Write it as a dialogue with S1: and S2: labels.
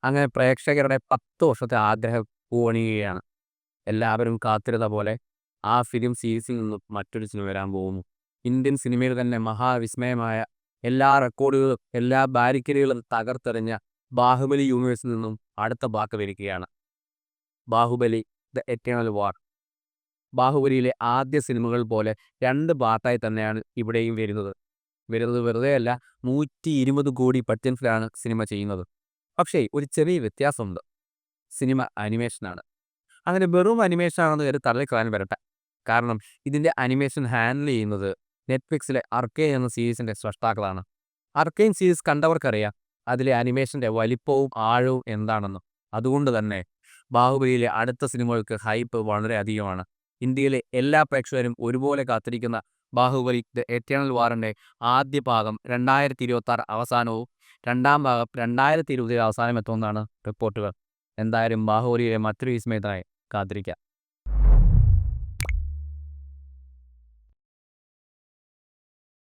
S1: അങ്ങനെ പ്രേക്ഷകരുടെ 10 വർഷത്തെ ആഗ്രഹം പൂവണിയുകയാണ്. എല്ലാവരും കാത്തിരുന്ന പോലെ ആ ഫിലിം സീരീസിൽ നിന്നും മറ്റൊരു സിനിമ വരാൻ പോകുന്നു. ഇന്ത്യൻ സിനിമയിൽ തന്നെ മഹാവിസ്മയമായ എല്ലാ റെക്കോർഡുകളും, എല്ലാ ബാരിക്കേഡുകളും തകർത്തെറിഞ്ഞ ബാഹുബലി യൂണിവേഴ്സിൽ നിന്നും അടുത്ത ഭാഗം വരികയാണ്. ബാഹുബലി ദ എറ്റേണൽ വാർ. ബാഹുബലിയിലെ ആദ്യ സിനിമകൾ പോലെ 2 പാർട്ടായി തന്നെയാണ് ഇവിടെയും വരുന്നത്. വെറുതെയല്ല, 120 കോടി ബഡ്ജറ്റിലാണ് സിനിമ ചെയ്യുന്നത്. പക്ഷേ ഒരു ചെറിയ വ്യത്യാസമുണ്ട്. സിനിമ അനിമേഷനാണ്. അങ്ങനെ വെറും അനിമേഷനാണെന്ന് കരുതി തള്ളിക്കളയാൻ വരട്ടെ. കാരണം ഇതിൻ്റെ അനിമേഷൻ ഹാൻഡിൽ ചെയ്യുന്നത് നെറ്റ്ഫ്ലിക്സിലെ അർക്കെയിൻ എന്ന സീരീസിൻ്റെ സ്രഷ്ടാക്കളാണ്. അർക്കെയിൻ സീരീസ് കണ്ടവർക്കറിയാം അതിലെ അനിമേഷൻ്റെ വലിപ്പവും ആഴവും എന്താണെന്ന്. അതുകൊണ്ട് തന്നെ ബാഹുബലിയിലെ അടുത്ത സിനിമകൾക്ക് ഹൈപ്പ് വളരെ അധികമാണ്. ഇന്ത്യയിലെ എല്ലാ പ്രേക്ഷകരും ഒരുപോലെ കാത്തിരിക്കുന്ന ബാഹുബലി ദ എറ്റേണൽ വാറിൻ്റെ ആദ്യ ഭാഗം 2026 അവസാനവും രണ്ടാം ഭാഗം 2020 അവസാനം എത്തുമെന്നാണ് റിപ്പോർട്ടുകൾ. എന്തായാലും ബാഹുബലിയിലെ മറ്റൊരു വിസ്മയത്തിനായി കാത്തിരിക്കാം.